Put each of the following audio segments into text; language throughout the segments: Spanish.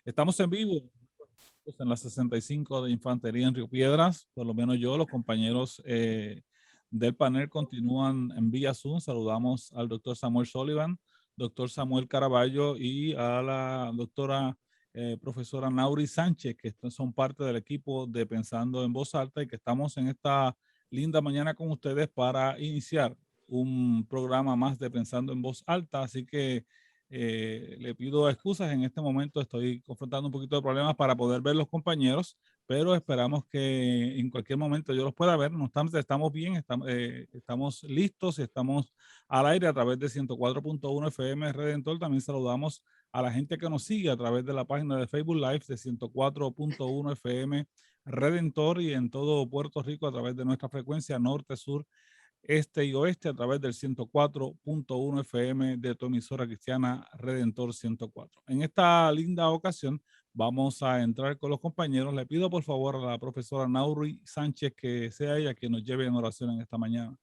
Estamos en vivo en la 65 de Infantería en Río Piedras. Por lo menos yo, los compañeros del panel continúan en vía Zoom. Saludamos al doctor Samuel Sullivan, doctor Samuel Caraballo y a la doctora profesora Nauri Sánchez, que son parte del equipo de Pensando en Voz Alta y que estamos en esta linda mañana con ustedes para iniciar un programa más de Pensando en Voz Alta. Así que le pido excusas, en este momento estoy confrontando un poquito de problemas para poder ver los compañeros, pero esperamos que en cualquier momento yo los pueda ver. No estamos bien, estamos listos, estamos al aire a través de 104.1 FM Redentor. También saludamos a la gente que nos sigue a través de la página de Facebook Live de 104.1 FM Redentor y en todo Puerto Rico a través de nuestra frecuencia norte, sur, este y oeste a través del 104.1 FM de tu emisora cristiana Redentor 104. En esta linda ocasión vamos a entrar con los compañeros. Le pido por favor a la profesora Nauri Sánchez que sea ella quien nos lleve en oración en esta mañana.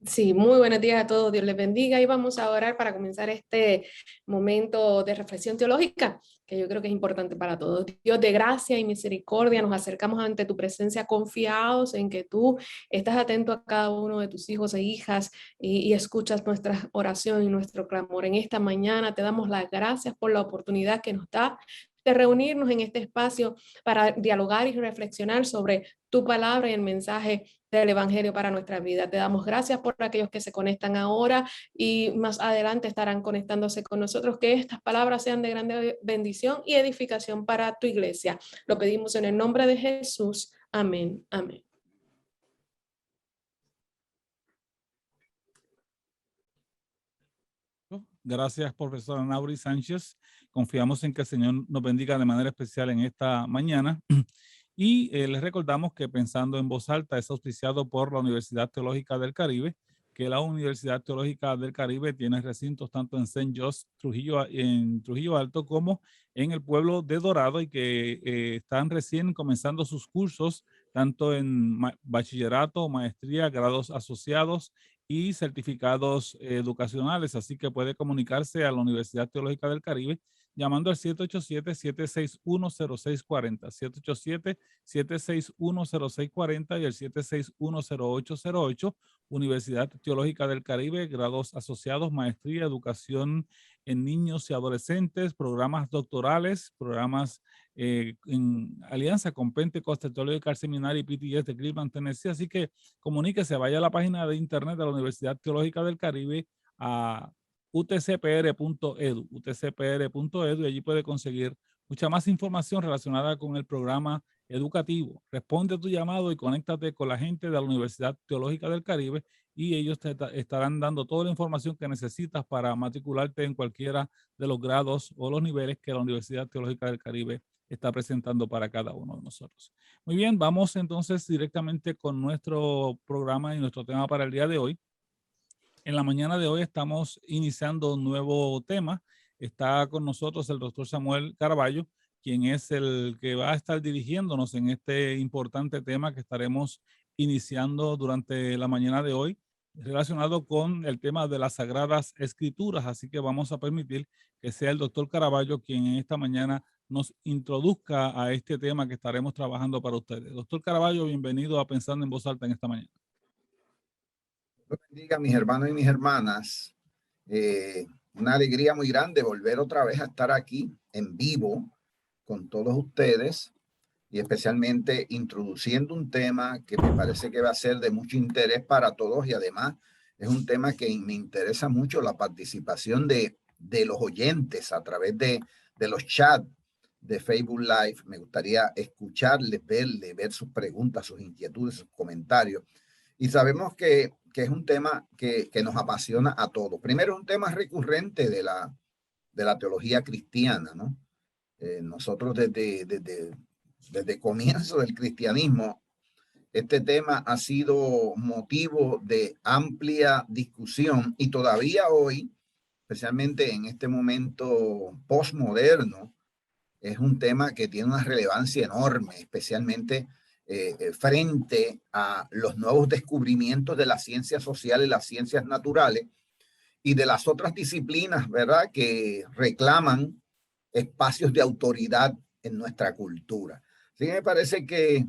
Sí, muy buenos días a todos, Dios les bendiga y vamos a orar para comenzar este momento de reflexión teológica que yo creo que es importante para todos. Dios de gracia y misericordia, nos acercamos ante tu presencia confiados en que tú estás atento a cada uno de tus hijos e hijas y escuchas nuestra oración y nuestro clamor. En esta mañana te damos las gracias por la oportunidad que nos da de reunirnos en este espacio para dialogar y reflexionar sobre tu palabra y el mensaje del Evangelio para nuestra vida. Te damos gracias por aquellos que se conectan ahora y más adelante estarán conectándose con nosotros. Que estas palabras sean de grande bendición y edificación para tu iglesia. Lo pedimos en el nombre de Jesús. Amén. Amén. Gracias, profesora Nauri Sánchez. Confiamos en que el Señor nos bendiga de manera especial en esta mañana. Y les recordamos que Pensando en Voz Alta es auspiciado por la Universidad Teológica del Caribe, que la Universidad Teológica del Caribe tiene recintos tanto en St. John's, en Trujillo Alto, como en el pueblo de Dorado, y que están recién comenzando sus cursos, tanto en bachillerato, maestría, grados asociados y certificados educacionales. Así que puede comunicarse a la Universidad Teológica del Caribe llamando al 787-761-0640, 787-761-0640 y el 761-0808, Universidad Teológica del Caribe, grados asociados, maestría, educación en niños y adolescentes, programas doctorales, programas en alianza con Pentecost Theological Seminary y PTS de Cleveland, Tennessee. Así que comuníquese, vaya a la página de internet de la Universidad Teológica del Caribe a utcpr.edu, y allí puede conseguir mucha más información relacionada con el programa educativo. Responde a tu llamado y conéctate con la gente de la Universidad Teológica del Caribe y ellos te estarán dando toda la información que necesitas para matricularte en cualquiera de los grados o los niveles que la Universidad Teológica del Caribe está presentando para cada uno de nosotros. Muy bien, vamos entonces directamente con nuestro programa y nuestro tema para el día de hoy. En la mañana de hoy estamos iniciando un nuevo tema. Está con nosotros el doctor Samuel Caraballo, quien es el que va a estar dirigiéndonos en este importante tema que estaremos iniciando durante la mañana de hoy, relacionado con el tema de las Sagradas Escrituras. Así que vamos a permitir que sea el doctor Caraballo quien en esta mañana nos introduzca a este tema que estaremos trabajando para ustedes. Doctor Caraballo, bienvenido a Pensando en Voz Alta en esta mañana. Bendiga, mis hermanos y mis hermanas. Una alegría muy grande volver otra vez a estar aquí en vivo con todos ustedes y especialmente introduciendo un tema que me parece que va a ser de mucho interés para todos y además es un tema que me interesa mucho la participación de los oyentes a través de los chats de Facebook Live. Me gustaría escucharles, ver sus preguntas, sus inquietudes, sus comentarios. Y sabemos que es un tema que nos apasiona a todos. Primero, es un tema recurrente de la teología cristiana, ¿no? Nosotros desde comienzo del cristianismo, este tema ha sido motivo de amplia discusión y todavía hoy, especialmente en este momento postmoderno, es un tema que tiene una relevancia enorme, especialmente frente a los nuevos descubrimientos de las ciencias sociales, las ciencias naturales y de las otras disciplinas, ¿verdad?, que reclaman espacios de autoridad en nuestra cultura. Así que me parece que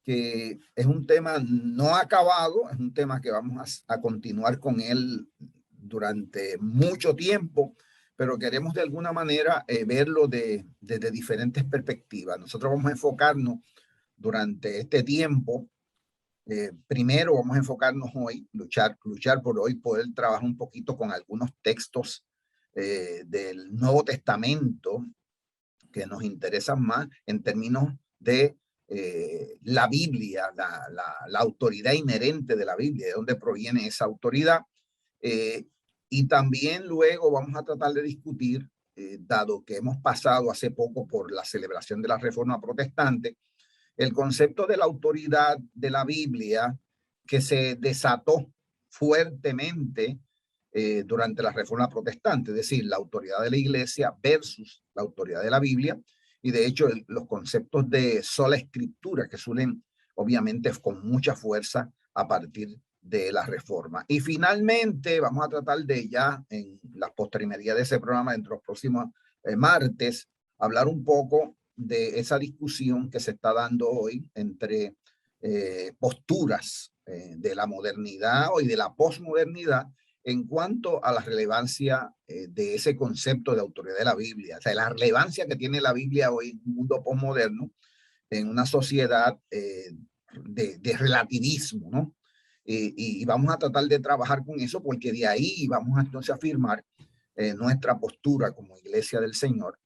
es un tema no acabado, es un tema que vamos a continuar con él durante mucho tiempo, pero queremos de alguna manera verlo desde diferentes perspectivas. Nosotros vamos a enfocarnos durante este tiempo. Primero vamos a enfocarnos hoy, luchar por hoy poder trabajar un poquito con algunos textos del Nuevo Testamento que nos interesan más en términos de la Biblia, la autoridad inherente de la Biblia, de dónde proviene esa autoridad. Y también luego vamos a tratar de discutir, dado que hemos pasado hace poco por la celebración de la Reforma Protestante, el concepto de la autoridad de la Biblia que se desató fuertemente durante la Reforma Protestante, es decir, la autoridad de la Iglesia versus la autoridad de la Biblia. Y de hecho, los conceptos de sola escritura que suelen, obviamente, con mucha fuerza a partir de la Reforma. Y finalmente, vamos a tratar de ya en la postrimería de ese programa, dentro de los próximos martes, hablar un poco de esa discusión que se está dando hoy entre posturas de la modernidad y de la posmodernidad en cuanto a la relevancia de ese concepto de autoridad de la Biblia, o sea, la relevancia que tiene la Biblia hoy en un mundo posmoderno, en una sociedad de relativismo, ¿no? Y vamos a tratar de trabajar con eso porque de ahí vamos a entonces a afirmar nuestra postura como Iglesia del Señor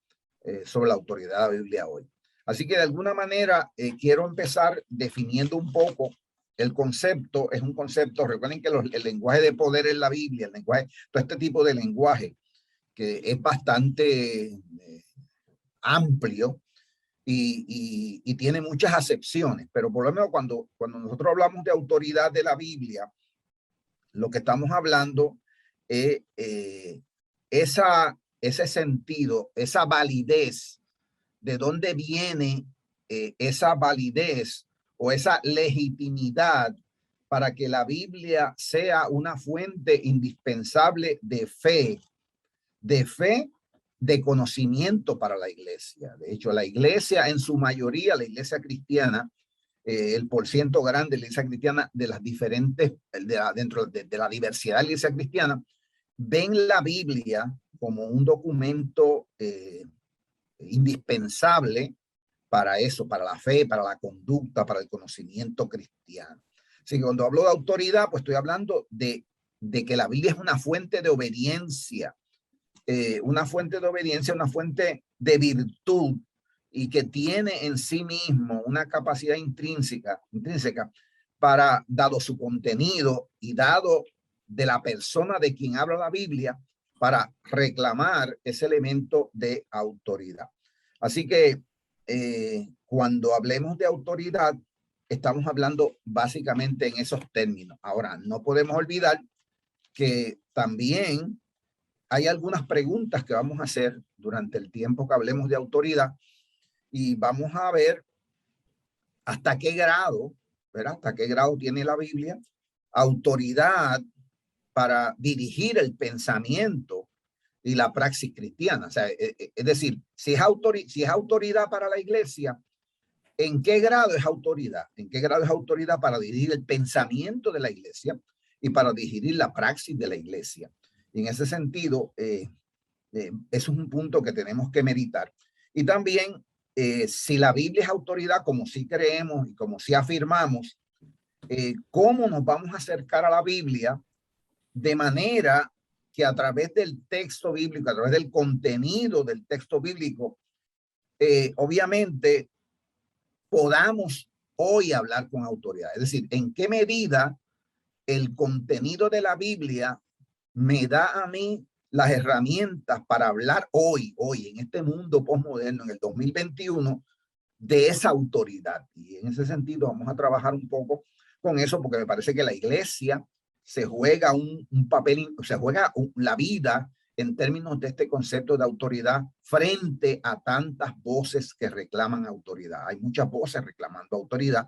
sobre la autoridad de la Biblia hoy. Así que de alguna manera quiero empezar definiendo un poco el concepto. Es un concepto, recuerden que el lenguaje de poder en la Biblia, el lenguaje, todo este tipo de lenguaje que es bastante amplio y tiene muchas acepciones, pero por lo menos cuando nosotros hablamos de autoridad de la Biblia, lo que estamos hablando es ese sentido, esa validez, de dónde viene esa validez o esa legitimidad para que la Biblia sea una fuente indispensable de fe, de conocimiento para la iglesia. De hecho, la iglesia en su mayoría, la iglesia cristiana, el porciento grande de la iglesia cristiana de las diferentes, dentro de la diversidad de la iglesia cristiana, ven la Biblia como un documento indispensable para eso, para la fe, para la conducta, para el conocimiento cristiano. Así que cuando hablo de autoridad, pues estoy hablando de que la Biblia es una fuente de obediencia, una fuente de virtud y que tiene en sí mismo una capacidad intrínseca para, dado su contenido y dado de la persona de quien habla la Biblia, para reclamar ese elemento de autoridad. Así que cuando hablemos de autoridad, estamos hablando básicamente en esos términos. Ahora, no podemos olvidar que también hay algunas preguntas que vamos a hacer durante el tiempo que hablemos de autoridad y vamos a ver hasta qué grado, ¿verdad? Hasta qué grado tiene la Biblia autoridad para dirigir el pensamiento y la praxis cristiana. O sea, es decir, si es autoridad para la iglesia, ¿en qué grado es autoridad? ¿En qué grado es autoridad para dirigir el pensamiento de la iglesia y para dirigir la praxis de la iglesia? Y en ese sentido, eso es un punto que tenemos que meditar. Y también, si la Biblia es autoridad, como sí creemos y como sí afirmamos, ¿cómo nos vamos a acercar a la Biblia de manera que a través del texto bíblico, a través del contenido del texto bíblico, obviamente podamos hoy hablar con autoridad? Es decir, ¿en qué medida el contenido de la Biblia me da a mí las herramientas para hablar hoy, en este mundo postmoderno, en el 2021, de esa autoridad? Y en ese sentido vamos a trabajar un poco con eso, porque me parece que la iglesia se juega un papel, se juega la vida en términos de este concepto de autoridad frente a tantas voces que reclaman autoridad. Hay muchas voces reclamando autoridad,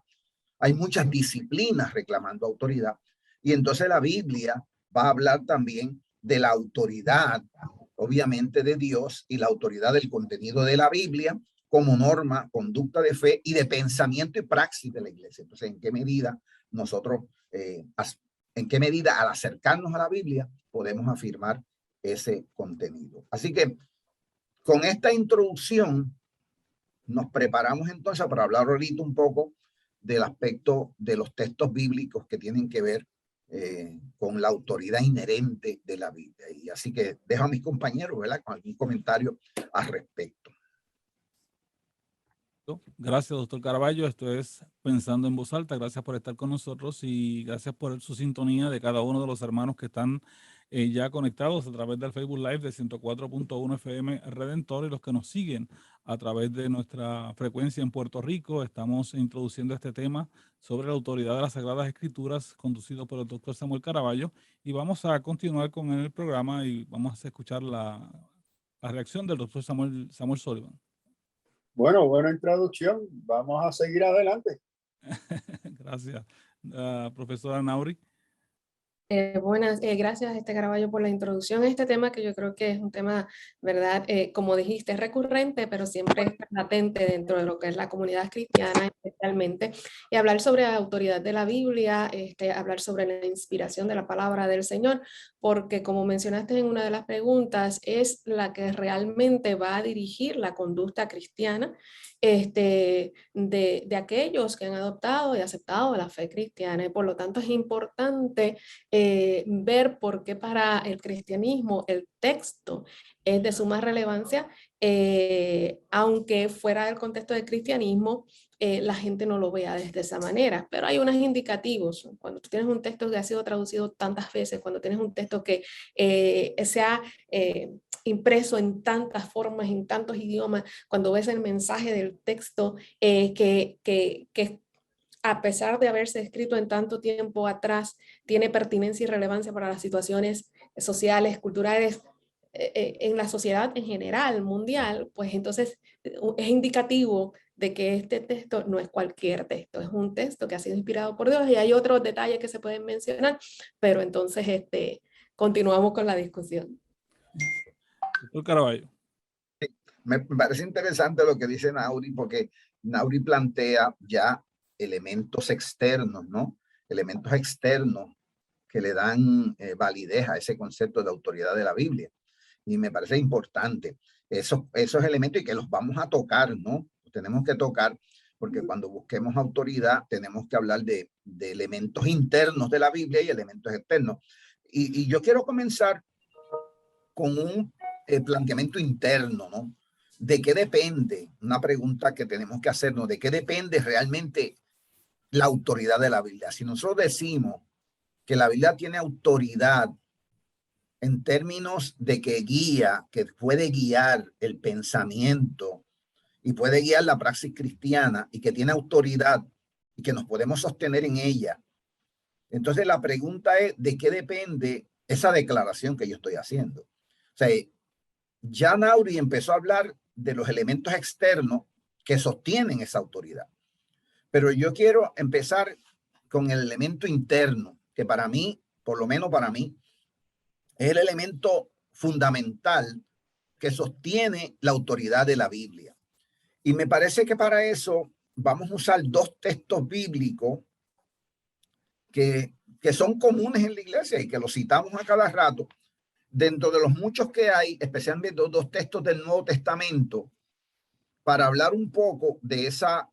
hay muchas disciplinas reclamando autoridad, y entonces la Biblia va a hablar también de la autoridad obviamente, de Dios y la autoridad del contenido de la Biblia como norma, conducta de fe y de pensamiento y praxis de la iglesia. Entonces, ¿en qué medida nosotros, en qué medida al acercarnos a la Biblia podemos afirmar ese contenido? Así que con esta introducción nos preparamos entonces para hablar ahorita un poco del aspecto de los textos bíblicos que tienen que ver con la autoridad inherente de la Biblia. Y así que dejo a mis compañeros, ¿verdad?, con algún comentario al respecto. Gracias, doctor Caraballo. Esto es Pensando en Voz Alta. Gracias por estar con nosotros y gracias por su sintonía de cada uno de los hermanos que están ya conectados a través del Facebook Live de 104.1 FM Redentor y los que nos siguen a través de nuestra frecuencia en Puerto Rico. Estamos introduciendo este tema sobre la autoridad de las Sagradas Escrituras, conducido por el doctor Samuel Caraballo, y vamos a continuar con el programa y vamos a escuchar la reacción del doctor Samuel Sullivan. Bueno, buena introducción. Vamos a seguir adelante. Gracias, profesora Nauri. Buenas, gracias Caraballo por la introducción a este tema que yo creo que es un tema, ¿verdad? Como dijiste, es recurrente, pero siempre está latente dentro de lo que es la comunidad cristiana especialmente. Y hablar sobre la autoridad de la Biblia, hablar sobre la inspiración de la palabra del Señor, porque como mencionaste en una de las preguntas, es la que realmente va a dirigir la conducta cristiana de aquellos que han adoptado y aceptado la fe cristiana. Y por lo tanto es importante ver por qué para el cristianismo el texto es de suma relevancia, aunque fuera del contexto del cristianismo la gente no lo vea desde esa manera, pero hay unos indicativos. Cuando tú tienes un texto que ha sido traducido tantas veces, cuando tienes un texto que se ha impreso en tantas formas, en tantos idiomas, cuando ves el mensaje del texto que a pesar de haberse escrito en tanto tiempo atrás, tiene pertinencia y relevancia para las situaciones sociales, culturales, en la sociedad en general, mundial, pues entonces es indicativo de que este texto no es cualquier texto, es un texto que ha sido inspirado por Dios y hay otros detalles que se pueden mencionar, pero entonces continuamos con la discusión. Doctor Caraballo. Me parece interesante lo que dice Nauri, porque Nauri plantea ya elementos externos, ¿no? Elementos externos que le dan validez a ese concepto de autoridad de la Biblia. Y me parece importante esos elementos y que los vamos a tocar, ¿no? Los tenemos que tocar porque cuando busquemos autoridad tenemos que hablar de elementos internos de la Biblia y elementos externos. Y yo quiero comenzar con un planteamiento interno, ¿no? ¿De qué depende? Una pregunta que tenemos que hacernos, ¿de qué depende realmente la autoridad de la Biblia? Si nosotros decimos que la Biblia tiene autoridad en términos de que guía, que puede guiar el pensamiento y puede guiar la praxis cristiana y que tiene autoridad y que nos podemos sostener en ella, entonces la pregunta es, ¿de qué depende esa declaración que yo estoy haciendo? O sea, ya Nauri empezó a hablar de los elementos externos que sostienen esa autoridad. Pero yo quiero empezar con el elemento interno, que para mí, por lo menos para mí, es el elemento fundamental que sostiene la autoridad de la Biblia. Y me parece que para eso vamos a usar dos textos bíblicos que son comunes en la iglesia y que los citamos a cada rato. Dentro de los muchos que hay, especialmente dos textos del Nuevo Testamento, para hablar un poco de esa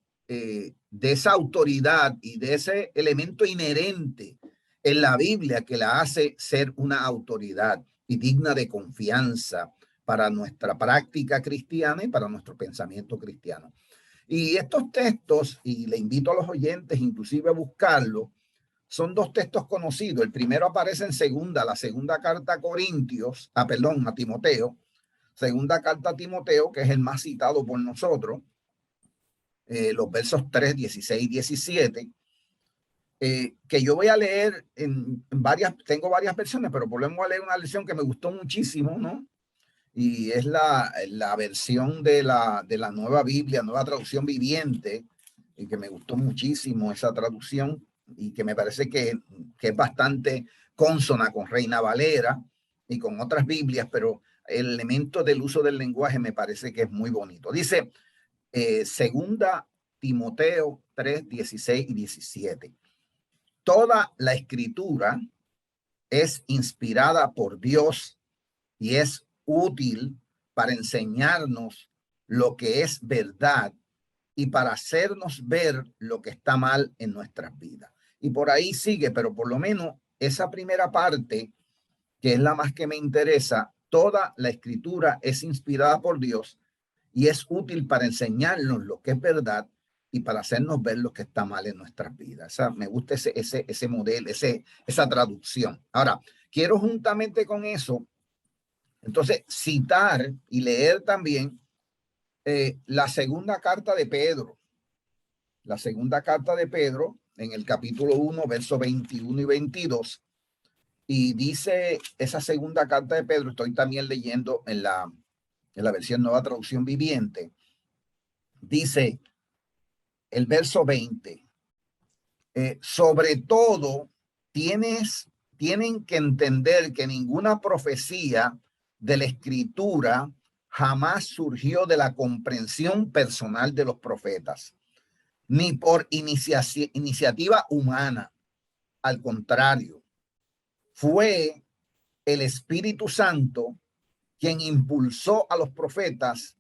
autoridad y de ese elemento inherente en la Biblia que la hace ser una autoridad y digna de confianza para nuestra práctica cristiana y para nuestro pensamiento cristiano. Y estos textos, y le invito a los oyentes inclusive a buscarlo, son dos textos conocidos. El primero aparece en la segunda carta a Timoteo, segunda carta a Timoteo, que es el más citado por nosotros, los versos 3, 16 y 17, que yo voy a leer en varias, tengo varias versiones, pero volvemos a leer una versión que me gustó muchísimo, ¿no? Y es la versión de la Nueva Biblia, Nueva Traducción Viviente, y que me gustó muchísimo esa traducción y que me parece que es bastante consona con Reina Valera y con otras Biblias, pero el elemento del uso del lenguaje me parece que es muy bonito. Dice, segunda Timoteo 3, 16 y 17. Toda la escritura es inspirada por Dios y es útil para enseñarnos lo que es verdad y para hacernos ver lo que está mal en nuestras vidas. Y por ahí sigue, pero por lo menos esa primera parte, que es la más que me interesa, toda la escritura es inspirada por Dios y es útil para enseñarnos lo que es verdad y para hacernos ver lo que está mal en nuestras vidas. Me gusta ese modelo, esa traducción. Ahora, quiero juntamente con eso, entonces, citar y leer también la segunda carta de Pedro. La segunda carta de Pedro, en el capítulo 1, versos 21 y 22. Y dice esa segunda carta de Pedro, estoy también leyendo en la versión Nueva Traducción Viviente. Dice el verso 20, sobre todo tienen que entender que ninguna profecía de la Escritura jamás surgió de la comprensión personal de los profetas, ni por iniciativa humana. Al contrario, fue el Espíritu Santo quien impulsó a los profetas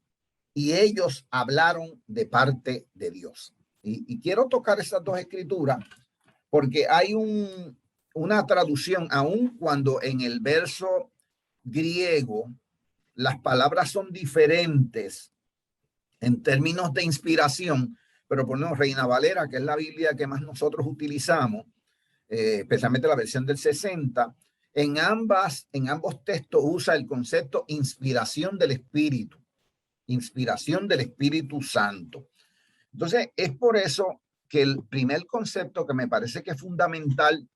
y ellos hablaron de parte de Dios. Y quiero tocar esas dos escrituras porque hay una traducción, aun cuando en el verso griego las palabras son diferentes en términos de inspiración, pero por ejemplo, Reina Valera, que es la Biblia que más nosotros utilizamos, especialmente la versión del 60, en ambos textos usa el concepto inspiración del Espíritu Santo. Entonces, es por eso que el primer concepto que me parece que es fundamental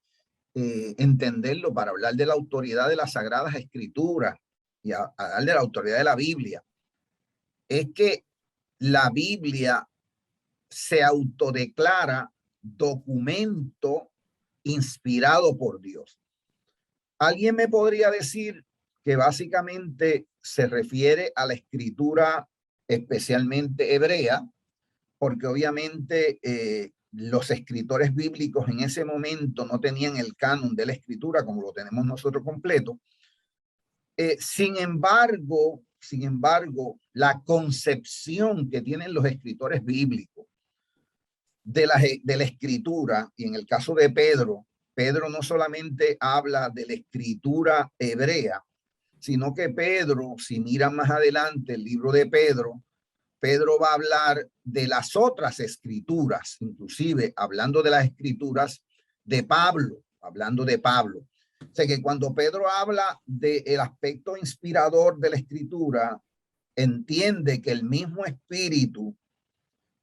entenderlo para hablar de la autoridad de las Sagradas Escrituras y a hablar de la autoridad de la Biblia, es que la Biblia se autodeclara documento inspirado por Dios. Alguien me podría decir que básicamente se refiere a la escritura especialmente hebrea, porque obviamente los escritores bíblicos en ese momento no tenían el canon de la escritura como lo tenemos nosotros completo. Sin embargo, la concepción que tienen los escritores bíblicos de la escritura, y en el caso de Pedro no solamente habla de la escritura hebrea, sino que Pedro, si miran más adelante el libro de Pedro va a hablar de las otras escrituras, inclusive hablando de las escrituras de Pablo, O sea que cuando Pedro habla del aspecto inspirador de la escritura, entiende que el mismo espíritu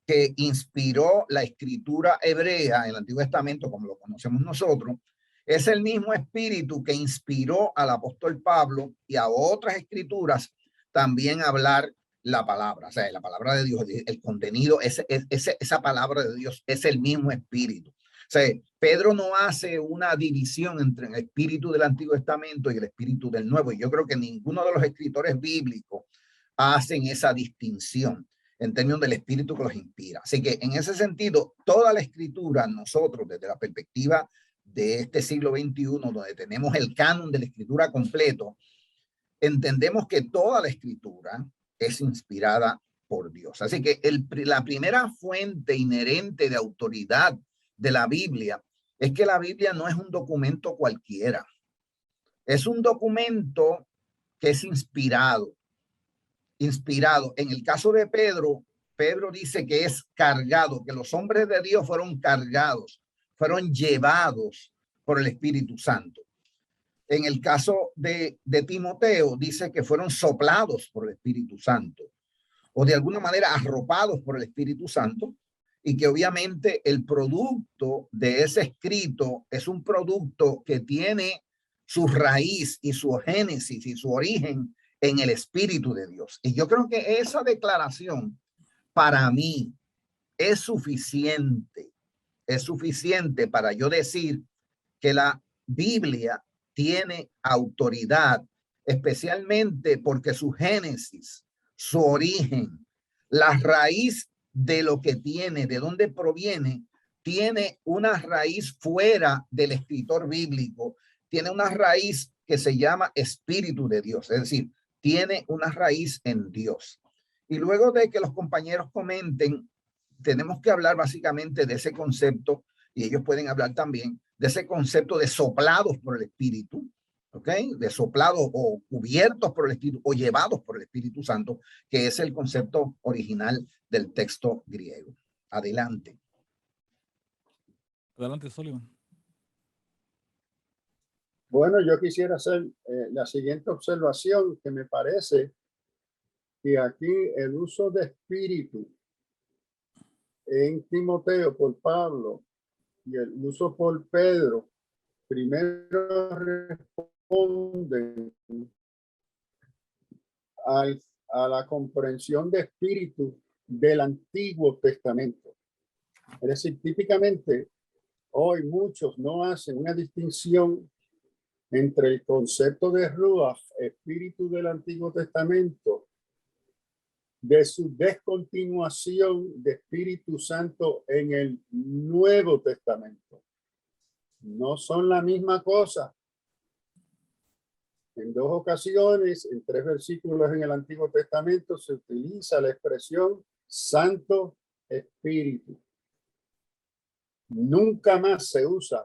que inspiró la escritura hebrea en el Antiguo Testamento, como lo conocemos nosotros, es el mismo espíritu que inspiró al apóstol Pablo y a otras escrituras también a hablar la palabra, o sea, la palabra de Dios, el contenido, esa palabra de Dios es el mismo espíritu. O sea, Pedro no hace una división entre el espíritu del Antiguo Testamento y el espíritu del Nuevo. Y yo creo que ninguno de los escritores bíblicos hacen esa distinción en términos del espíritu que los inspira. Así que en ese sentido, toda la escritura, nosotros desde la perspectiva de este siglo XXI, donde tenemos el canon de la escritura completo, entendemos que toda la escritura es inspirada por Dios. Así que la primera fuente inherente de autoridad de la Biblia es que la Biblia no es un documento cualquiera. Es un documento que es inspirado. En el caso de Pedro dice que es cargado, que los hombres de Dios fueron cargados, fueron llevados por el Espíritu Santo. En el caso de Timoteo dice que fueron soplados por el Espíritu Santo o de alguna manera arropados por el Espíritu Santo, y que obviamente el producto de ese escrito es un producto que tiene su raíz y su génesis y su origen en el Espíritu de Dios. Y yo creo que esa declaración para mí es suficiente para yo decir que la Biblia tiene autoridad especialmente porque su génesis, su origen, la raíz de lo que tiene, de dónde proviene, tiene una raíz fuera del escritor bíblico, tiene una raíz que se llama Espíritu de Dios, es decir, tiene una raíz en Dios. Y luego de que los compañeros comenten, tenemos que hablar básicamente de ese concepto, y ellos pueden hablar también de ese concepto de soplados por el Espíritu, ¿ok? De soplados o cubiertos por el Espíritu o llevados por el Espíritu Santo, que es el concepto original del texto griego. Adelante. Adelante, Sullivan. Bueno, yo quisiera hacer la siguiente observación, que me parece que aquí el uso de espíritu en Timoteo por Pablo y el uso por Pedro, primero responden a la comprensión de espíritu del Antiguo Testamento. Es decir, típicamente hoy muchos no hacen una distinción entre el concepto de Ruach, espíritu del Antiguo Testamento, de su descontinuación de Espíritu Santo en el Nuevo Testamento. No son la misma cosa. En 2 ocasiones, en 3 versículos en el Antiguo Testamento, se utiliza la expresión Santo Espíritu. Nunca más se usa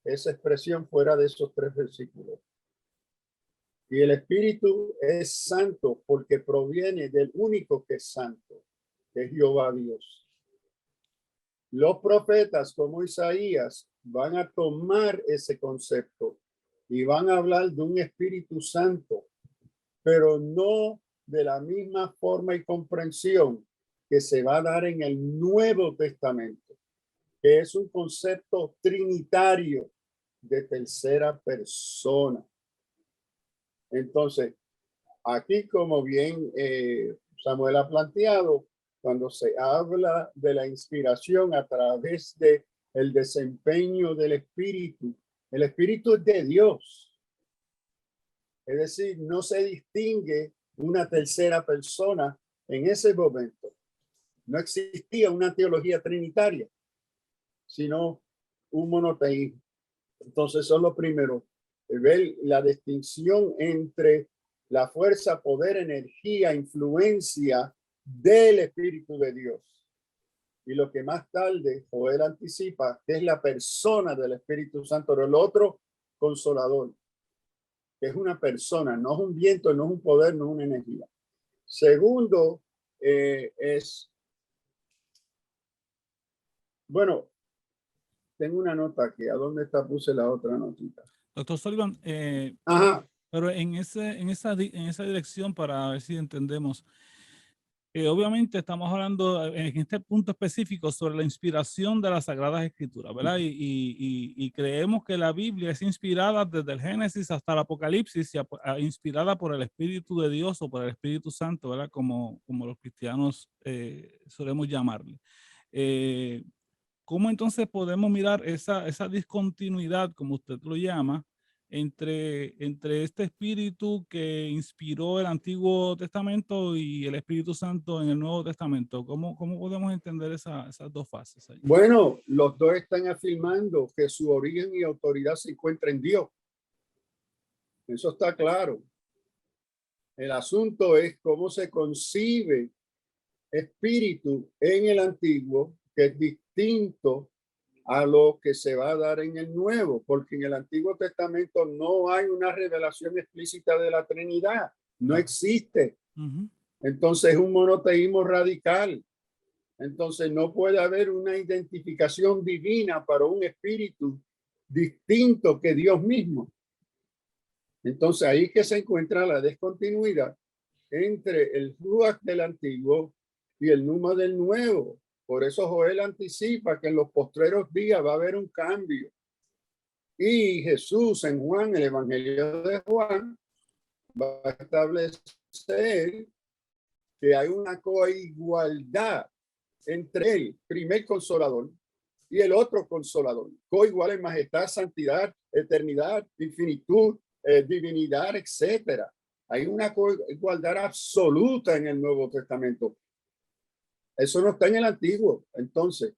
esa expresión fuera de esos 3 versículos. Y el Espíritu es santo porque proviene del único que es santo, que es Jehová Dios. Los profetas como Isaías van a tomar ese concepto y van a hablar de un Espíritu Santo, pero no de la misma forma y comprensión que se va a dar en el Nuevo Testamento, que es un concepto trinitario de tercera persona. Entonces, aquí, como bien Samuel ha planteado, cuando se habla de la inspiración a través de el desempeño del Espíritu, el Espíritu es de Dios. Es decir, no se distingue una tercera persona en ese momento. No existía una teología trinitaria, sino un monoteísmo. Entonces, eso es lo primero, ver la distinción entre la fuerza, poder, energía, influencia del Espíritu de Dios. Y lo que más tarde Joel anticipa, que es la persona del Espíritu Santo, pero el otro consolador, que es una persona, no es un viento, no es un poder, no es una energía. Segundo, bueno, tengo una nota aquí. ¿A dónde está? Puse la otra notita. Doctor Sullivan, Ajá. pero en esa dirección, para ver si entendemos, obviamente estamos hablando en este punto específico sobre la inspiración de las Sagradas Escrituras, ¿verdad? Y creemos que la Biblia es inspirada desde el Génesis hasta el Apocalipsis, inspirada por el Espíritu de Dios o por el Espíritu Santo, ¿verdad? Como los cristianos solemos llamarle. ¿Cómo entonces podemos mirar esa discontinuidad, como usted lo llama, entre este espíritu que inspiró el Antiguo Testamento y el Espíritu Santo en el Nuevo Testamento? ¿Cómo podemos entender esas dos fases ahí? Bueno, los dos están afirmando que su origen y autoridad se encuentra en Dios. Eso está claro. El asunto es cómo se concibe espíritu en el Antiguo, que es distinto a lo que se va a dar en el Nuevo, porque en el Antiguo Testamento no hay una revelación explícita de la Trinidad, no existe. Entonces es un monoteísmo radical. Entonces no puede haber una identificación divina para un espíritu distinto que Dios mismo. Entonces ahí que se encuentra la descontinuidad entre el Ruach del Antiguo y el Numa del Nuevo. Por eso Joel anticipa que en los postreros días va a haber un cambio. Y Jesús en Juan, el Evangelio de Juan, va a establecer que hay una coigualdad entre el primer consolador y el otro consolador. Coigual en majestad, santidad, eternidad, infinitud, divinidad, etcétera. Hay una igualdad absoluta en el Nuevo Testamento. Eso no está en el Antiguo. Entonces,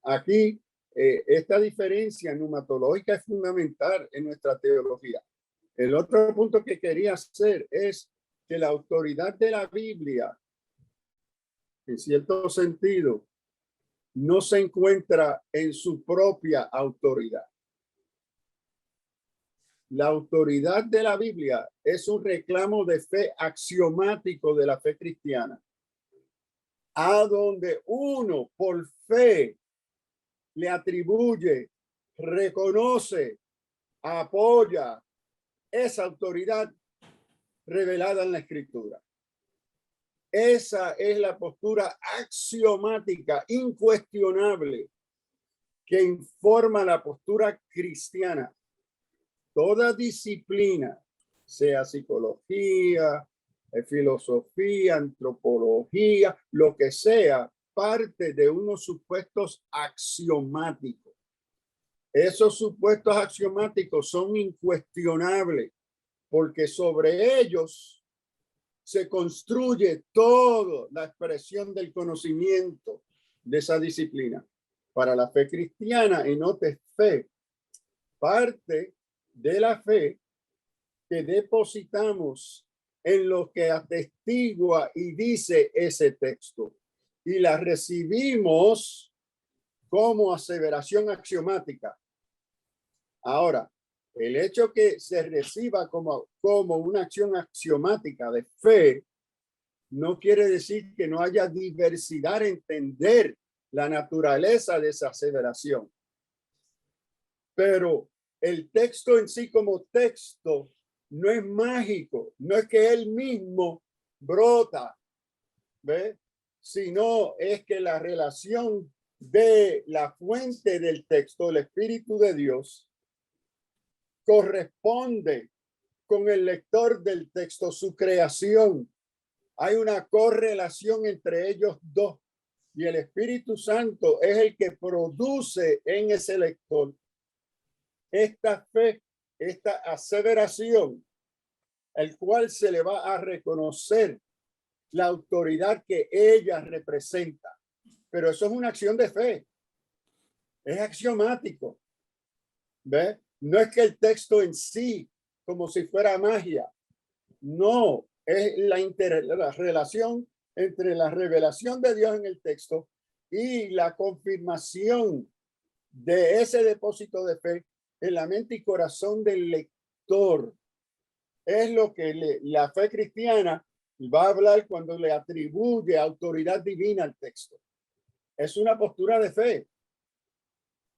aquí esta diferencia neumatológica es fundamental en nuestra teología. El otro punto que quería hacer es que la autoridad de la Biblia, en cierto sentido, no se encuentra en su propia autoridad. La autoridad de la Biblia es un reclamo de fe axiomático de la fe cristiana, a donde uno por fe le atribuye, reconoce, apoya esa autoridad revelada en la Escritura. Esa es la postura axiomática, incuestionable, que informa la postura cristiana. Toda disciplina, sea psicología, filosofía, antropología, lo que sea, parte de unos supuestos axiomáticos. Esos supuestos axiomáticos son incuestionables porque sobre ellos se construye toda la expresión del conocimiento de esa disciplina. Para la fe cristiana, y note fe, parte de la fe que depositamos en lo que atestigua y dice ese texto y la recibimos como aseveración axiomática. Ahora, el hecho que se reciba como una acción axiomática de fe no quiere decir que no haya diversidad en entender la naturaleza de esa aseveración. Pero el texto en sí como texto no es mágico, no es que él mismo brota, ¿ve? Sino es que la relación de la fuente del texto, el Espíritu de Dios, corresponde con el lector del texto, su creación. Hay una correlación entre ellos dos y el Espíritu Santo es el que produce en ese lector esta fe, esta aseveración, el cual se le va a reconocer la autoridad que ella representa. Pero eso es una acción de fe. Es axiomático. ¿Ve? No es que el texto en sí, como si fuera magia. No, es la relación entre la revelación de Dios en el texto y la confirmación de ese depósito de fe en la mente y corazón del lector. Es lo que la fe cristiana va a hablar cuando le atribuye autoridad divina al texto. Es una postura de fe.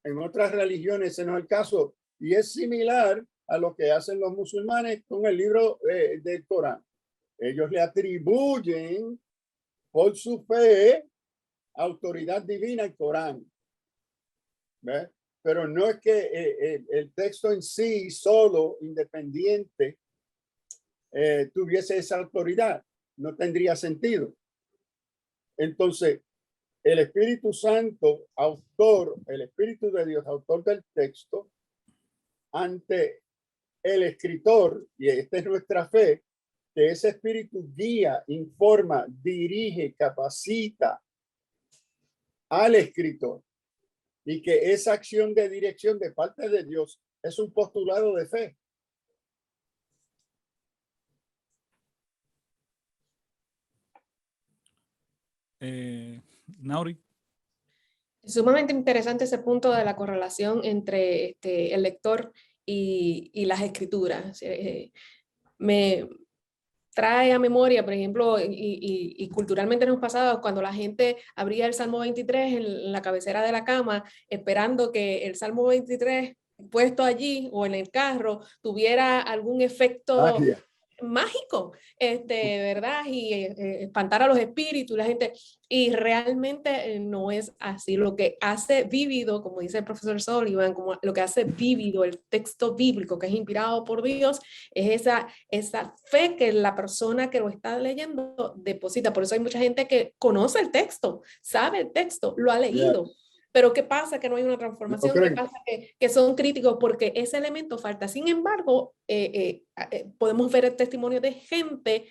En otras religiones ese no es el caso y es similar a lo que hacen los musulmanes con el libro del Corán. Ellos le atribuyen por su fe autoridad divina al Corán. ¿Ve? Pero no es que el texto en sí solo, independiente, tuviese esa autoridad. No tendría sentido. Entonces, el Espíritu Santo, autor, el Espíritu de Dios, autor del texto, ante el escritor, y esta es nuestra fe, que ese Espíritu guía, informa, dirige, capacita al escritor y que esa acción de dirección de parte de Dios es un postulado de fe. Nauri. Es sumamente interesante ese punto de la correlación entre el lector y las escrituras. Me trae a memoria, por ejemplo, y culturalmente nos pasaba cuando la gente abría el Salmo 23 en la cabecera de la cama, esperando que el Salmo 23 puesto allí o en el carro tuviera algún efecto mágico, ¿verdad? Y espantar a los espíritus, la gente, y realmente no es así. Lo que hace vívido, como dice el profesor Sullivan, como lo que hace vívido el texto bíblico que es inspirado por Dios, es esa fe que la persona que lo está leyendo deposita. Por eso hay mucha gente que conoce el texto, sabe el texto, lo ha leído. Pero ¿qué pasa? Que no hay una transformación. ¿Qué pasa? Que son críticos porque ese elemento falta. Sin embargo, podemos ver el testimonio de gente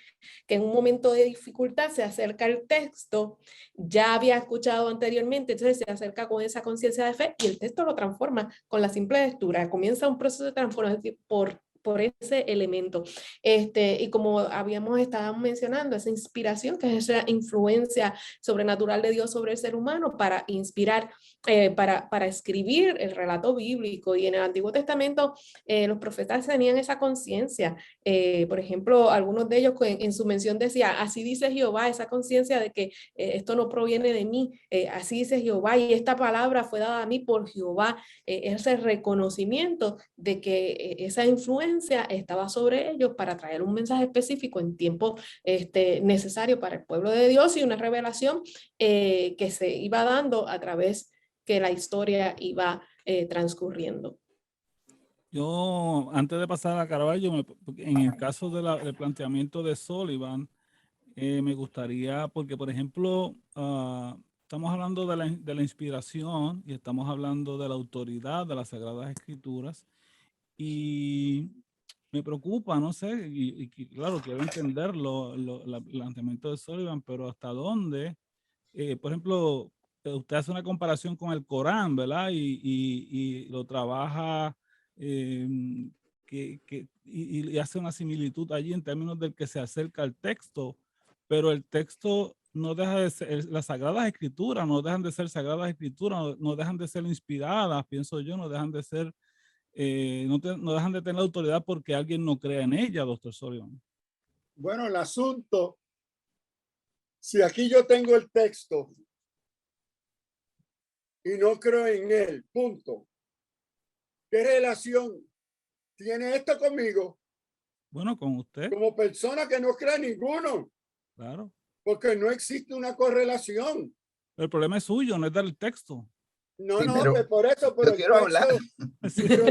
que en un momento de dificultad se acerca al texto, ya había escuchado anteriormente, entonces se acerca con esa conciencia de fe y el texto lo transforma con la simple lectura. Comienza un proceso de transformación por ese elemento. Y como habíamos estado mencionando, esa inspiración, que es esa influencia sobrenatural de Dios sobre el ser humano para inspirar, para escribir el relato bíblico. Y en el Antiguo Testamento los profetas tenían esa conciencia. Por ejemplo, algunos de ellos en su mención decía, así dice Jehová, esa conciencia de que esto no proviene de mí, así dice Jehová, y esta palabra fue dada a mí por Jehová. Ese reconocimiento de que esa influencia estaba sobre ellos para traer un mensaje específico en tiempo necesario para el pueblo de Dios y una revelación que se iba dando a través que la historia iba transcurriendo. Yo, antes de pasar a Carvalho, en el caso del planteamiento de Sullivan, me gustaría, porque por ejemplo, estamos hablando de la inspiración y estamos hablando de la autoridad de las Sagradas Escrituras, y me preocupa, no sé, y claro, quiero entenderlo, el planteamiento de Sullivan, pero hasta dónde, por ejemplo, usted hace una comparación con el Corán, ¿verdad? Y lo trabaja, y hace una similitud allí en términos del que se acerca al texto, pero el texto no deja de ser, las Sagradas Escrituras no dejan de ser Sagradas Escrituras, no dejan de ser inspiradas, pienso yo, no dejan de ser, no dejan de tener autoridad porque alguien no crea en ella, doctor Sullivan. Bueno, el asunto, si aquí yo tengo el texto y no creo en él, punto. ¿Qué relación tiene esto conmigo? Bueno, con usted. Como persona que no cree en ninguno. Claro. Porque no existe una correlación. El problema es suyo, no es del texto. No, Sí, no, pero pues por eso, pero yo quiero hablar. Pero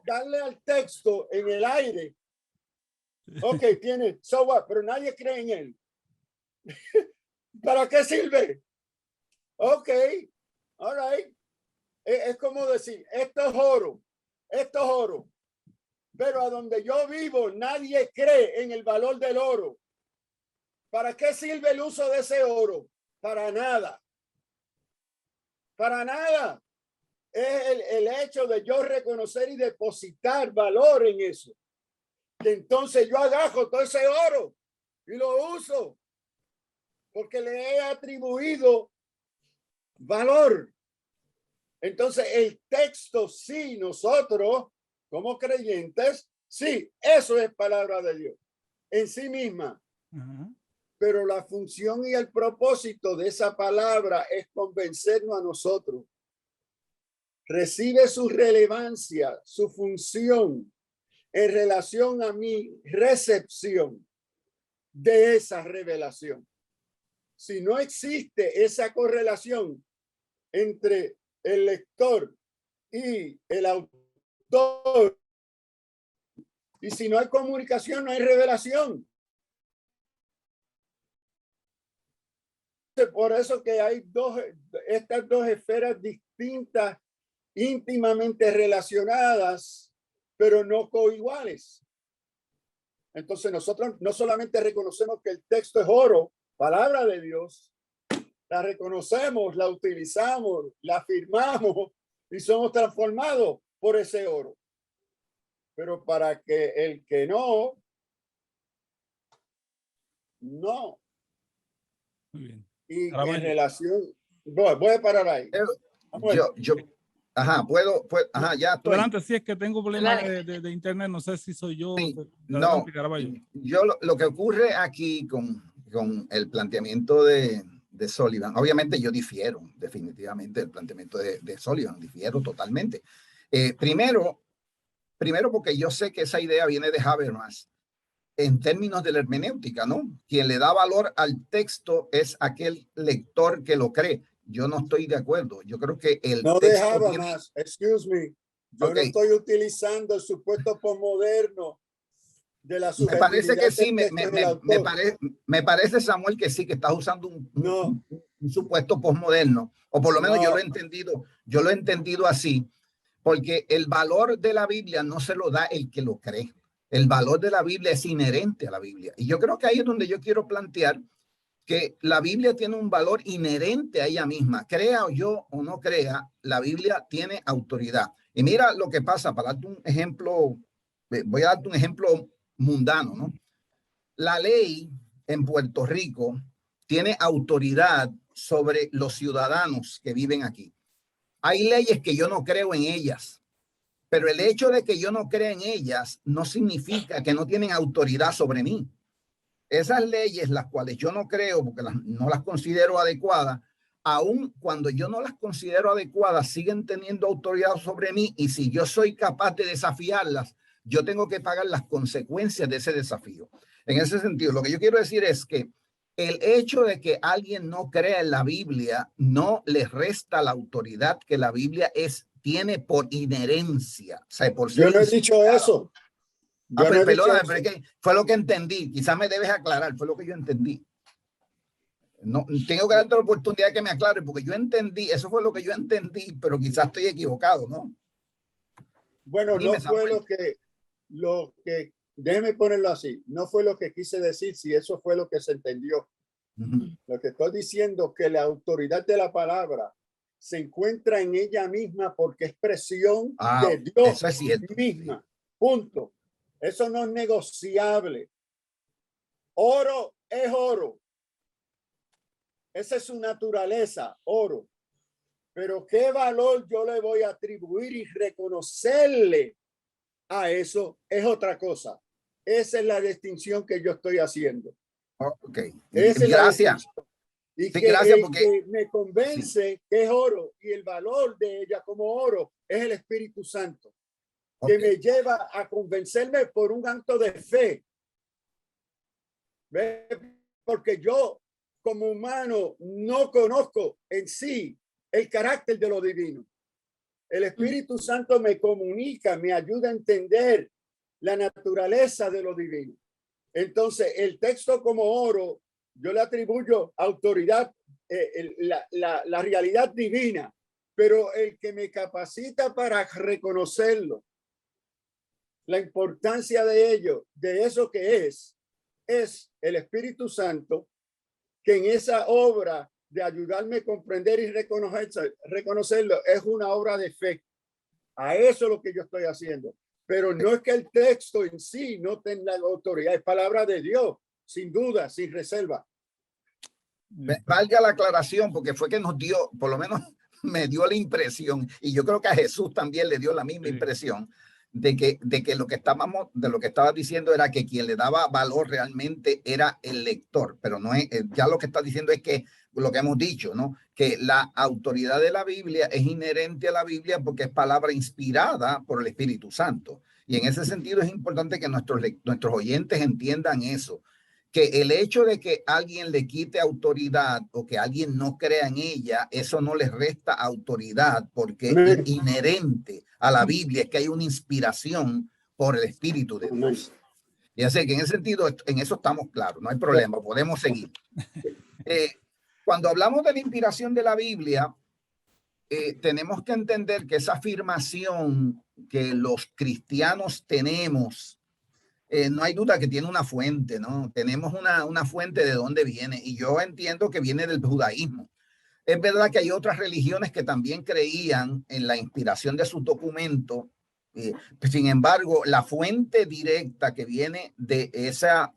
darle al texto en el aire. Ok, tiene, so what, pero nadie cree en él. ¿Para qué sirve? Ok, all right. Es como decir, esto es oro, esto es oro. Pero a donde yo vivo, nadie cree en el valor del oro. ¿Para qué sirve el uso de ese oro? Para nada. Para nada. Es el hecho de yo reconocer y depositar valor en eso. Que entonces yo agajo todo ese oro y lo uso porque le he atribuido valor. Entonces el texto, sí, nosotros como creyentes, sí, eso es palabra de Dios en sí misma. Pero la función y el propósito de esa palabra es convencernos a nosotros. Recibe su relevancia, su función en relación a mi recepción de esa revelación. Si no existe esa correlación entre el lector y el autor, y si no hay comunicación, no hay revelación. Por eso que hay estas dos esferas distintas, íntimamente relacionadas, pero no coiguales. Entonces nosotros no solamente reconocemos que el texto es oro, palabra de Dios, la reconocemos, la utilizamos, la firmamos y somos transformados por ese oro. Pero para que el que no. Muy bien. Y en relación, voy a parar ahí. Ajá, ya estoy. Adelante, sí, es que tengo problemas de internet, no sé si soy yo. Sí, adelante, no, yo lo que ocurre aquí con el planteamiento de Sullivan, obviamente yo difiero definitivamente del planteamiento de Sullivan, difiero totalmente. Primero porque yo sé que esa idea viene de Habermas en términos de la hermenéutica, ¿no? Quien le da valor al texto es aquel lector que lo cree. Yo no estoy de acuerdo. Yo creo que el no texto dejaba más. Excuse me. Yo no estoy utilizando el supuesto posmoderno de la Me parece que subjetividad sí, del texto del autor. me parece, Samuel, que sí, que estás usando No, un supuesto postmoderno, o por lo menos no. yo lo he entendido así, porque el valor de la Biblia no se lo da el que lo cree. El valor de la Biblia es inherente a la Biblia. Y yo creo que ahí es donde yo quiero plantear que la Biblia tiene un valor inherente a ella misma. Crea yo o no crea, la Biblia tiene autoridad. Y mira lo que pasa, para darte un ejemplo, voy a darte un ejemplo mundano, ¿no? La ley en Puerto Rico tiene autoridad sobre los ciudadanos que viven aquí. Hay leyes que yo no creo en ellas, pero el hecho de que yo no crea en ellas no significa que no tienen autoridad sobre mí. Esas leyes, las cuales yo no creo porque no las considero adecuadas, aun cuando yo no las considero adecuadas, siguen teniendo autoridad sobre mí, y si yo soy capaz de desafiarlas, yo tengo que pagar las consecuencias de ese desafío. En ese sentido, lo que yo quiero decir es que el hecho de que alguien no crea en la Biblia no le resta la autoridad que la Biblia tiene por inherencia, o sea, por ser Yo no he dicho eso. Yo no he dicho perdóname, eso. pero es que fue lo que entendí. Quizás me debes aclarar, fue lo que yo entendí. No, tengo que darte la oportunidad de que me aclare, porque yo entendí, eso fue lo que yo entendí, pero quizás estoy equivocado, ¿no? Bueno, Dime, no fue Samuel. lo que, déjeme ponerlo así, no fue lo que quise decir, si eso fue lo que se entendió. Lo que estoy diciendo es que la autoridad de la palabra se encuentra en ella misma porque es expresión de Dios eso es cierto. misma. Punto. Eso no es negociable. Oro es oro. Esa es su naturaleza, oro. Pero qué valor yo le voy a atribuir y reconocerle a eso es otra cosa. Esa es la distinción que yo estoy haciendo. Ok. Esa es Gracias. Y sí, que, gracias porque que me convence que es oro y el valor de ella como oro es el Espíritu Santo, que me lleva a convencerme por un acto de fe. ¿Ve? Porque yo como humano no conozco en sí el carácter de lo divino. El Espíritu Santo me comunica, me ayuda a entender la naturaleza de lo divino. Entonces, el texto como oro, yo le atribuyo autoridad, la realidad divina, pero el que me capacita para reconocerlo, la importancia de ello, de eso que es el Espíritu Santo, que en esa obra de ayudarme a comprender y reconocerlo es una obra de fe. A eso es lo que yo estoy haciendo. Pero no es que el texto en sí no tenga autoridad, es palabra de Dios, sin duda, sin reserva. Valga la aclaración, porque fue que nos dio, por lo menos me dio la impresión, y yo creo que a Jesús también le dio la misma impresión, de que lo que estaba diciendo era que quien le daba valor realmente era el lector, pero no es, ya lo que está diciendo es que lo que hemos dicho, ¿no? Que la autoridad de la Biblia es inherente a la Biblia porque es palabra inspirada por el Espíritu Santo. Y en ese sentido es importante que nuestros oyentes entiendan eso, que el hecho de que alguien le quite autoridad o que alguien no crea en ella, eso no les resta autoridad, porque es inherente a la Biblia, es que hay una inspiración por el Espíritu de Dios. Y así que en ese sentido, en eso estamos claros, no hay problema, podemos seguir. Cuando hablamos de la inspiración de la Biblia, tenemos que entender que esa afirmación que los cristianos tenemos, no hay duda que tiene una fuente, ¿no? Tenemos una fuente de dónde viene, y yo entiendo que viene del judaísmo. Es verdad que hay otras religiones que también creían en la inspiración de sus documentos. Sin embargo, la fuente directa que viene de esa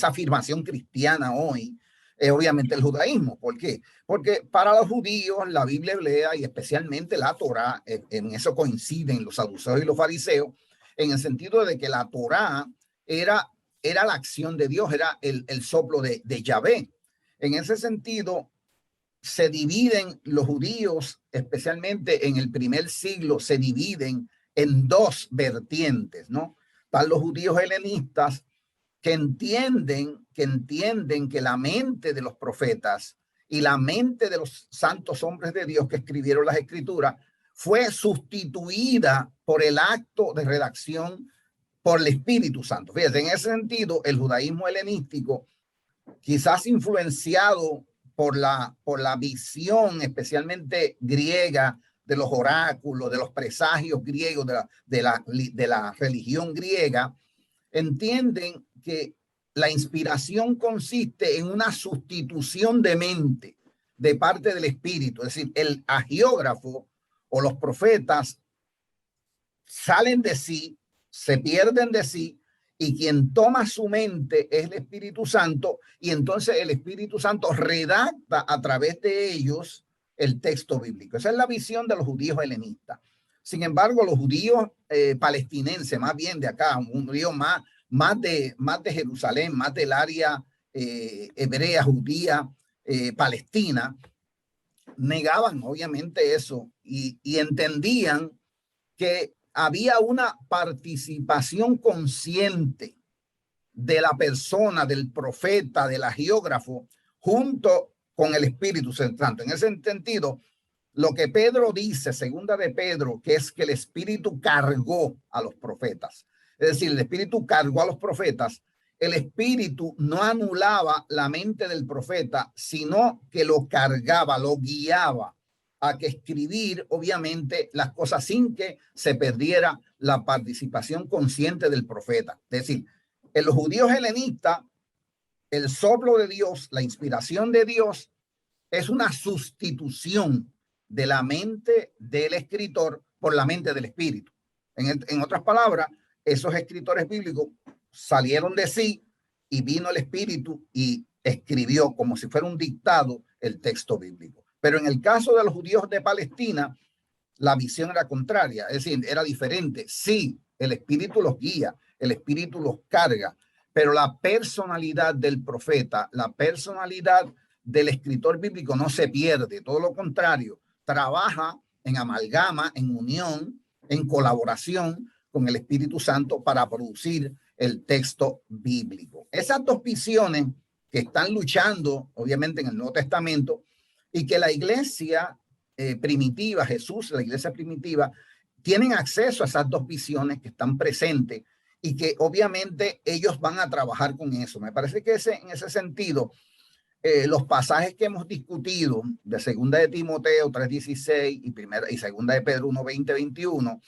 afirmación cristiana hoy es obviamente el judaísmo. ¿Por qué? Porque para los judíos la Biblia hebrea y especialmente la Torá, en eso coinciden los saduceos y los fariseos, en el sentido de que la Torá era la acción de Dios, era el soplo de Yahvé. En ese sentido, se dividen los judíos, especialmente en el primer siglo, se dividen en dos vertientes, ¿no? Están los judíos helenistas que entienden que la mente de los profetas y la mente de los santos hombres de Dios que escribieron las escrituras fue sustituida por el acto de redacción por el Espíritu Santo. Fíjense, en ese sentido, el judaísmo helenístico, quizás influenciado por la visión especialmente griega de los oráculos, de los presagios griegos, de la religión griega, entienden que la inspiración consiste en una sustitución de mente de parte del Espíritu. Es decir, el agiógrafo o los profetas salen de sí, se pierden de sí, y quien toma su mente es el Espíritu Santo, y entonces el Espíritu Santo redacta a través de ellos el texto bíblico. Esa es la visión de los judíos helenistas. Sin embargo, los judíos palestinenses, más bien de acá, un judío más de Jerusalén, más del área hebrea, judía, palestina, negaban obviamente eso y entendían que había una participación consciente de la persona, del profeta, del agiógrafo, junto con el Espíritu Santo. En ese sentido, lo que Pedro dice, segunda de Pedro, que es que el Espíritu cargó a los profetas. Es decir, el Espíritu cargó a los profetas. El Espíritu no anulaba la mente del profeta, sino que lo cargaba, lo guiaba a que escribir, obviamente, las cosas sin que se perdiera la participación consciente del profeta. Es decir, en los judíos helenistas, el soplo de Dios, la inspiración de Dios, es una sustitución de la mente del escritor por la mente del Espíritu. En otras palabras, esos escritores bíblicos salieron de sí y vino el Espíritu y escribió como si fuera un dictado el texto bíblico. Pero en el caso de los judíos de Palestina, la visión era contraria, es decir, era diferente. Sí, el Espíritu los guía, el Espíritu los carga, pero la personalidad del profeta, la personalidad del escritor bíblico no se pierde, todo lo contrario, trabaja en amalgama, en unión, en colaboración con el Espíritu Santo para producir el texto bíblico. Esas dos visiones que están luchando, obviamente, en el Nuevo Testamento, y que la iglesia primitiva, Jesús, la iglesia primitiva, tienen acceso a esas dos visiones que están presentes y que obviamente ellos van a trabajar con eso. Me parece que en ese sentido, los pasajes que hemos discutido de segunda de Timoteo 3:16 y segunda de Pedro 1:20, 21,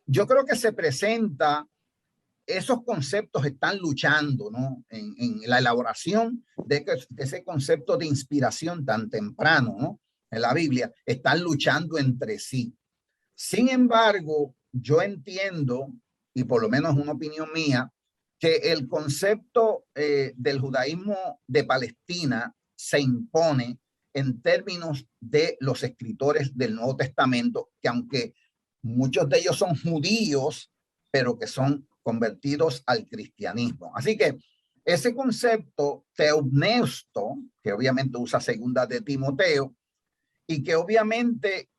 yo creo que se presenta, esos conceptos están luchando, ¿no? En la elaboración de ese concepto de inspiración tan temprano, ¿no? En la Biblia, están luchando entre sí. Sin embargo, yo entiendo, y por lo menos una opinión mía, que el concepto del judaísmo de Palestina se impone en términos de los escritores del Nuevo Testamento, que aunque muchos de ellos son judíos, pero que son convertidos al cristianismo. Así que ese concepto teopneusto, que obviamente usa segunda de Timoteo, y que obviamente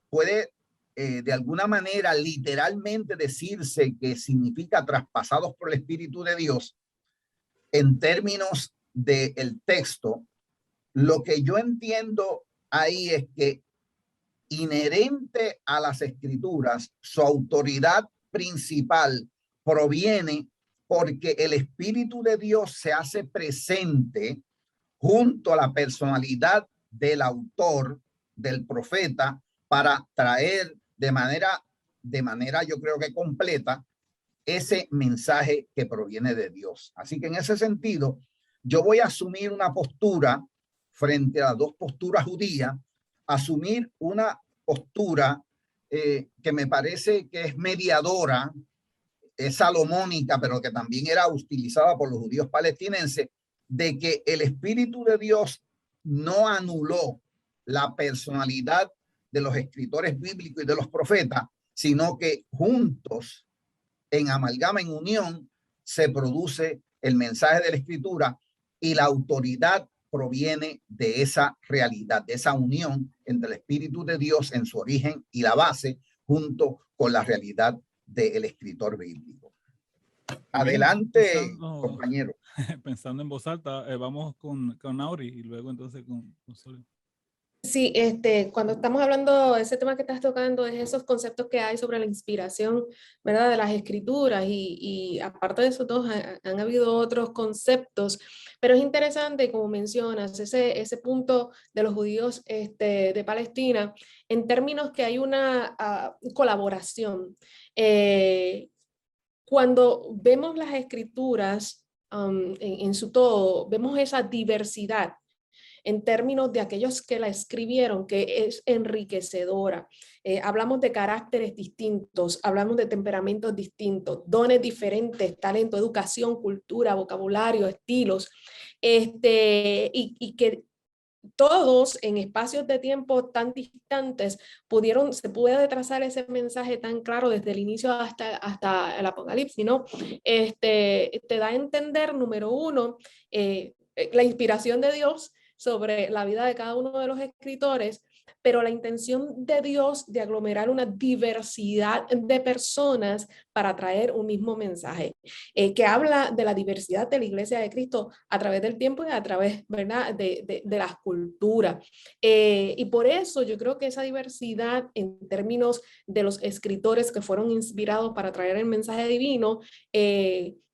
puede de alguna manera literalmente decirse que significa traspasados por el Espíritu de Dios, en términos del texto, lo que yo entiendo ahí es que inherente a las escrituras, su autoridad principal proviene porque el Espíritu de Dios se hace presente junto a la personalidad del autor, del profeta, para traer de manera yo creo que completa ese mensaje que proviene de Dios. Así que en ese sentido, yo voy a asumir una postura frente a las dos posturas judías, asumir una postura que me parece que es mediadora, es salomónica, pero que también era utilizada por los judíos palestinenses, de que el Espíritu de Dios no anuló la personalidad de los escritores bíblicos y de los profetas, sino que juntos, en amalgama, en unión, se produce el mensaje de la Escritura y la autoridad proviene de esa realidad, de esa unión entre el Espíritu de Dios en su origen y la base, junto con la realidad del escritor bíblico. Adelante, compañero. Pensando en voz alta, vamos con Auri y luego entonces con Solio. Sí, cuando estamos hablando de ese tema que estás tocando, es esos conceptos que hay sobre la inspiración, ¿verdad? De las escrituras y aparte de esos dos han habido otros conceptos, pero es interesante, como mencionas, ese punto de los judíos de Palestina, en términos que hay una colaboración. Cuando vemos las escrituras en su todo, vemos esa diversidad en términos de aquellos que la escribieron, que es enriquecedora. Hablamos de caracteres distintos, hablamos de temperamentos distintos, dones diferentes, talento, educación, cultura, vocabulario, estilos, y que todos en espacios de tiempo tan distantes se puede trazar ese mensaje tan claro desde el inicio hasta el Apocalipsis, ¿no? Te da a entender, número uno, la inspiración de Dios sobre la vida de cada uno de los escritores, pero la intención de Dios de aglomerar una diversidad de personas para traer un mismo mensaje, que habla de la diversidad de la Iglesia de Cristo a través del tiempo y a través, ¿verdad?, de las culturas. Y por eso yo creo que esa diversidad en términos de los escritores que fueron inspirados para traer el mensaje divino,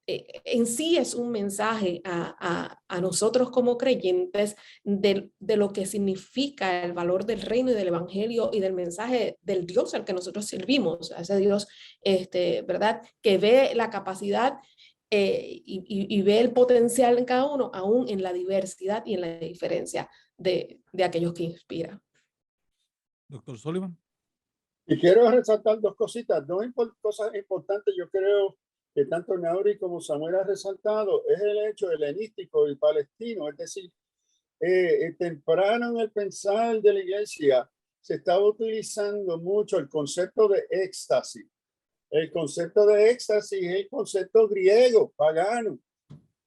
en sí es un mensaje a nosotros como creyentes de lo que significa el valor del reino y del evangelio y del mensaje del Dios al que nosotros servimos, a ese Dios, ¿verdad?, que ve la capacidad y ve el potencial en cada uno, aún en la diversidad y en la diferencia de aquellos que inspiran. Doctor Sullivan. Y quiero resaltar dos cositas, cosas importantes. Yo creo que tanto Nauri como Samuel ha resaltado, es el hecho helenístico y palestino, es decir, temprano en el pensar de la iglesia se estaba utilizando mucho el concepto de éxtasis. El concepto de éxtasis es el concepto griego, pagano,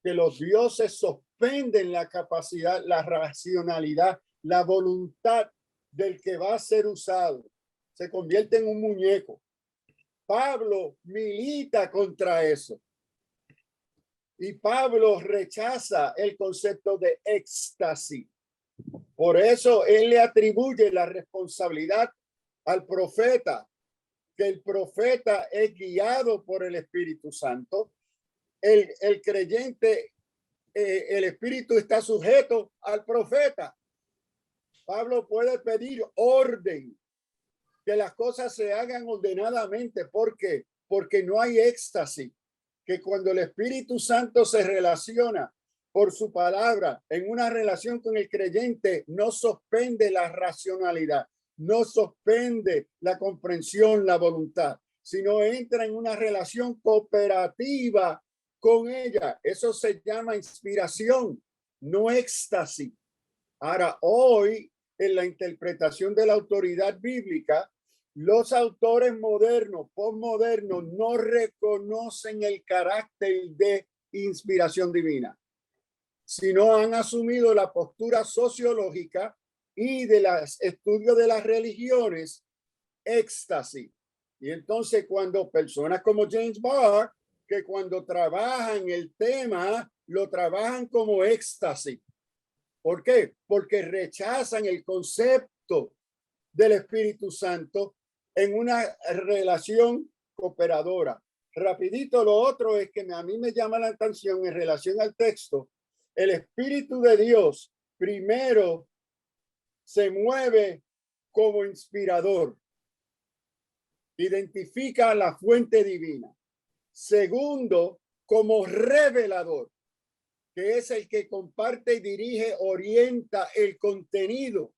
que los dioses suspenden la capacidad, la racionalidad, la voluntad del que va a ser usado. Se convierte en un muñeco. Pablo milita contra eso. Y Pablo rechaza el concepto de éxtasis. Por eso él le atribuye la responsabilidad al profeta, que el profeta es guiado por el Espíritu Santo. El creyente, el Espíritu está sujeto al profeta. Pablo puede pedir orden, que las cosas se hagan ordenadamente. ¿Por qué? Porque no hay éxtasis. Que cuando el Espíritu Santo se relaciona por su palabra en una relación con el creyente, no suspende la racionalidad, no suspende la comprensión, la voluntad, sino entra en una relación cooperativa con ella. Eso se llama inspiración, no éxtasis. Ahora, hoy, en la interpretación de la autoridad bíblica, los autores modernos, postmodernos, no reconocen el carácter de inspiración divina, sino han asumido la postura sociológica y de los estudios de las religiones, éxtasis. Y entonces cuando personas como James Barr, que cuando trabajan el tema, lo trabajan como éxtasis. ¿Por qué? Porque rechazan el concepto del Espíritu Santo en una relación cooperadora. Rapidito, lo otro es que a mí me llama la atención en relación al texto. El Espíritu de Dios primero se mueve como inspirador, identifica la fuente divina. Segundo, como revelador, que es el que comparte y dirige, orienta el contenido.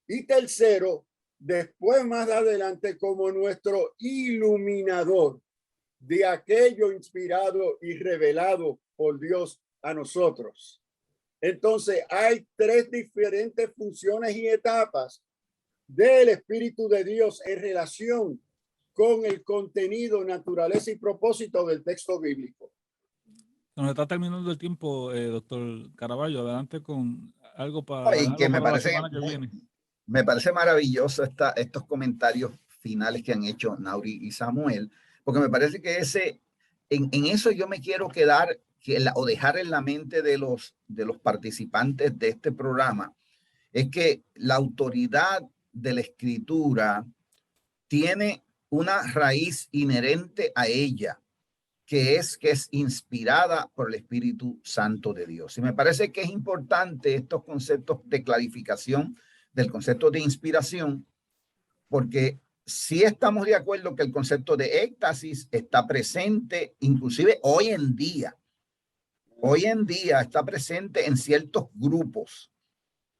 Y tercero, después más adelante, como nuestro iluminador de aquello inspirado y revelado por Dios a nosotros. Entonces, hay tres diferentes funciones y etapas del Espíritu de Dios en relación con el contenido, naturaleza y propósito del texto bíblico. Nos está terminando el tiempo, doctor Caraballo. Adelante con algo para, y que me parece, la semana que viene. Me parece maravilloso estos comentarios finales que han hecho Nauri y Samuel, porque me parece que en eso yo me quiero quedar o dejar en la mente de los participantes de este programa, es que la autoridad de la Escritura tiene una raíz inherente a ella, que es inspirada por el Espíritu Santo de Dios. Y me parece que es importante estos conceptos de clarificación del concepto de inspiración, porque sí estamos de acuerdo que el concepto de éxtasis está presente, inclusive hoy en día. Hoy en día está presente en ciertos grupos,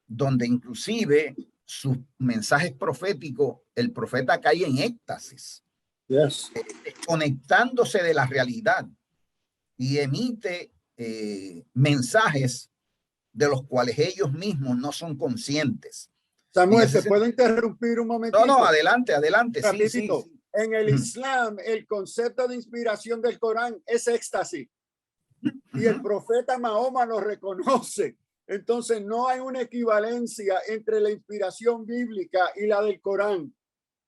donde inclusive sus mensajes proféticos, el profeta cae en éxtasis, conectándose de la realidad y emite mensajes de los cuales ellos mismos no son conscientes. Samuel, ¿te puedo interrumpir un momentito? No, adelante. Sí, sí. En el Islam, el concepto de inspiración del Corán es éxtasis. Y el profeta Mahoma lo reconoce. Entonces no hay una equivalencia entre la inspiración bíblica y la del Corán,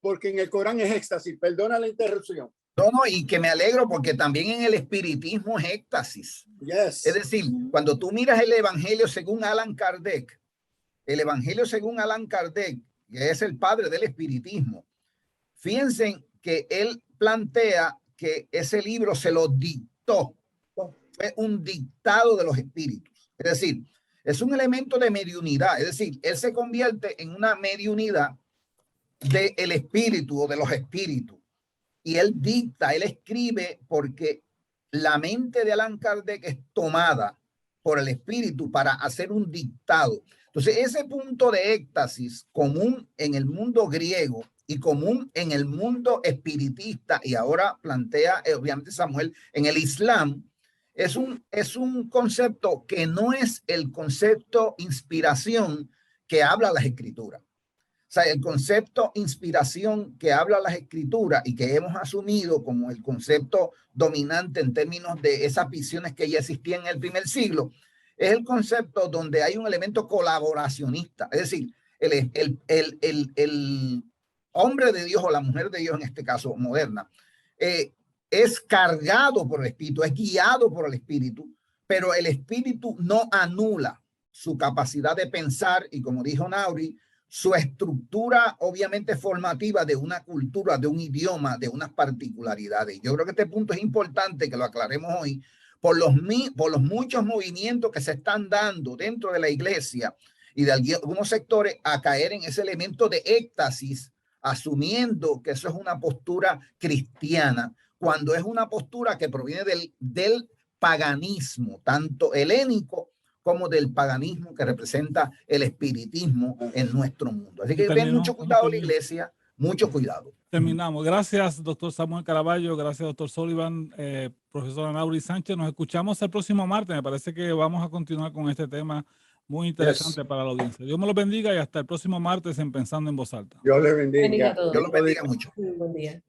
porque en el Corán es éxtasis. Perdona la interrupción. No, y que me alegro porque también en el espiritismo es éxtasis. Yes. Es decir, cuando tú miras el Evangelio según Allan Kardec, que es el padre del espiritismo, fíjense que él plantea que ese libro se lo dictó. Fue un dictado de los espíritus. Es decir, es un elemento de mediunidad. Es decir, él se convierte en una mediunidad del espíritu o de los espíritus. Y él dicta, él escribe porque la mente de Allan Kardec es tomada por el espíritu para hacer un dictado. Entonces, ese punto de éxtasis común en el mundo griego y común en el mundo espiritista, y ahora plantea obviamente Samuel en el Islam, es un concepto que no es el concepto inspiración que habla las escrituras. O sea, el concepto inspiración que habla las escrituras y que hemos asumido como el concepto dominante en términos de esas visiones que ya existían en el primer siglo, es el concepto donde hay un elemento colaboracionista. Es decir, el hombre de Dios o la mujer de Dios, en este caso moderna, es cargado por el Espíritu, es guiado por el Espíritu, pero el Espíritu no anula su capacidad de pensar y, como dijo Nauri, su estructura obviamente formativa de una cultura, de un idioma, de unas particularidades. Yo creo que este punto es importante que lo aclaremos hoy por los muchos movimientos que se están dando dentro de la iglesia y de algunos sectores a caer en ese elemento de éxtasis, asumiendo que eso es una postura cristiana, cuando es una postura que proviene del paganismo, tanto helénico como del paganismo que representa el espiritismo en nuestro mundo. Así que ten mucho cuidado la iglesia, mucho cuidado. Terminamos. Gracias, doctor Samuel Caraballo. Gracias, doctor Sullivan, profesora Nauri Sánchez. Nos escuchamos el próximo martes. Me parece que vamos a continuar con este tema muy interesante para la audiencia. Dios me lo bendiga y hasta el próximo martes en Pensando en Voz Alta. Dios le bendiga. Bendiga a todos. Dios lo bendiga mucho. Buen día.